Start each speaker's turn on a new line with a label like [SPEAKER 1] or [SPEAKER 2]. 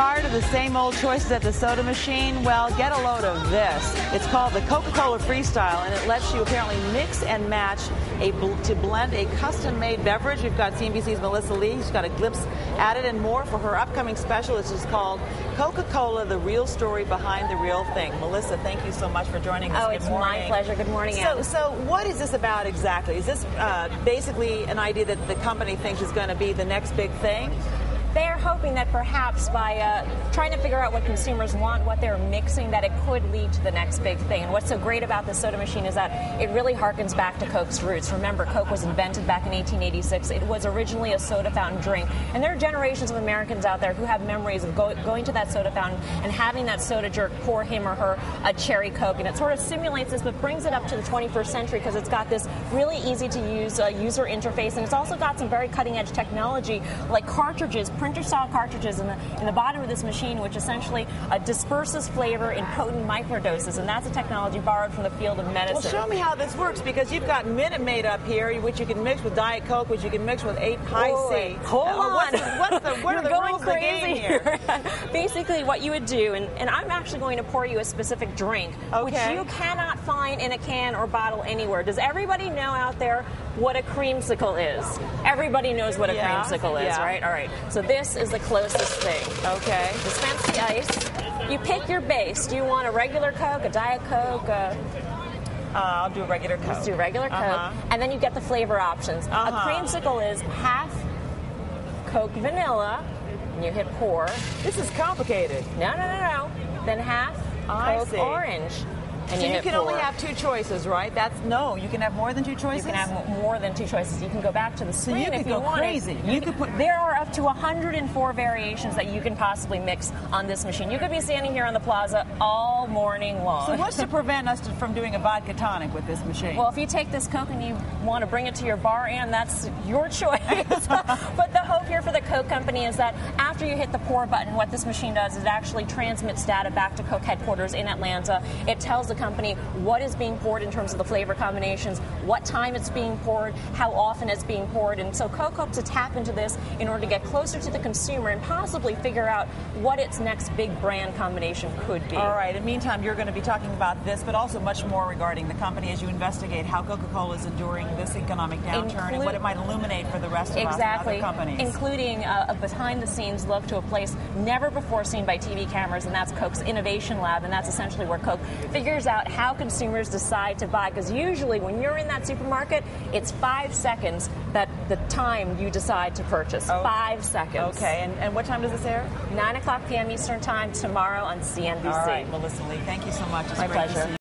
[SPEAKER 1] Tired of the same old choices at the soda machine? Well, get a load of this. It's called the Coca-Cola Freestyle, and it lets you apparently mix and match to blend a custom-made beverage. We've got CNBC's Melissa Lee. She's got a glimpse at it and more for her upcoming special, which is called Coca-Cola, the real story behind the real thing. Melissa, thank you so much for joining us.
[SPEAKER 2] Oh, it's my pleasure. Good morning, Ann.
[SPEAKER 1] So what is this about exactly? Is this basically an idea that the company thinks is going to be the next big thing?
[SPEAKER 2] They're hoping that perhaps by trying to figure out what consumers want, what they're mixing, that it could lead to the next big thing. And what's so great about the soda machine is that it really harkens back to Coke's roots. Remember, Coke was invented back in 1886. It was originally a soda fountain drink. And there are generations of Americans out there who have memories of going to that soda fountain and having that soda jerk pour him or her a cherry Coke. And it sort of simulates this, but brings it up to the 21st century because it's got this really easy-to-use user interface. And it's also got some very cutting-edge technology like cartridges, printer-style cartridges in the bottom of this machine, which essentially disperses flavor in potent microdoses, and that's a technology borrowed from the field of medicine.
[SPEAKER 1] Well, show me how this works, because you've got Minute Maid up here, which you can mix with Diet Coke, which you can mix with 8 High C.
[SPEAKER 2] Hold on.
[SPEAKER 1] What are the rules of the game here?
[SPEAKER 2] Basically, what you would do, and I'm actually going to pour you a specific drink, which you cannot find in a can or bottle anywhere. Does everybody know out there what a creamsicle is? Everybody knows what a creamsicle is, right? All right. So this is the closest thing.
[SPEAKER 1] Okay.
[SPEAKER 2] Dispense the ice. You pick your base. Do you want a regular Coke, a Diet Coke,
[SPEAKER 1] I'll do a regular Coke.
[SPEAKER 2] Let's do regular Coke. And then you get the flavor options. A creamsicle is half Coke vanilla, and you hit pour.
[SPEAKER 1] This is complicated.
[SPEAKER 2] No. Then half Coke orange. And
[SPEAKER 1] so you can only have 2 choices, right? You can have more than 2 choices?
[SPEAKER 2] You can have more than 2 choices. You can go back to the screen
[SPEAKER 1] if you want. So you could go crazy.
[SPEAKER 2] There are up to 104 variations that you can possibly mix on this machine. You could be standing here on the plaza all morning long.
[SPEAKER 1] So what's to prevent us from doing a vodka tonic with this machine?
[SPEAKER 2] Well, if you take this Coke and you want to bring it to your bar, and that's your choice. But the hope here for the Coke company is that after you hit the pour button, what this machine does is it actually transmits data back to Coke headquarters in Atlanta. It tells the company what is being poured in terms of the flavor combinations, what time it's being poured, how often it's being poured. And so Coke hopes to tap into this in order to get closer to the consumer and possibly figure out what its next big brand combination could be.
[SPEAKER 1] All right. In the meantime, you're going to be talking about this, but also much more regarding the company as you investigate how Coca-Cola is enduring this economic downturn and what it might illuminate for the rest of us and other companies.
[SPEAKER 2] Including a behind-the-scenes look to a place never before seen by TV cameras, and that's Coke's Innovation Lab, and that's essentially where Coke figures out how consumers decide to buy, because usually when you're in that supermarket, it's 5 seconds that the time you decide to purchase. 5 seconds.
[SPEAKER 1] Okay, and what time does this air?
[SPEAKER 2] 9 o'clock p.m. Eastern Time tomorrow on CNBC.
[SPEAKER 1] All right, Melissa Lee, thank you so much. It's
[SPEAKER 2] my
[SPEAKER 1] great
[SPEAKER 2] pleasure.
[SPEAKER 1] To see you.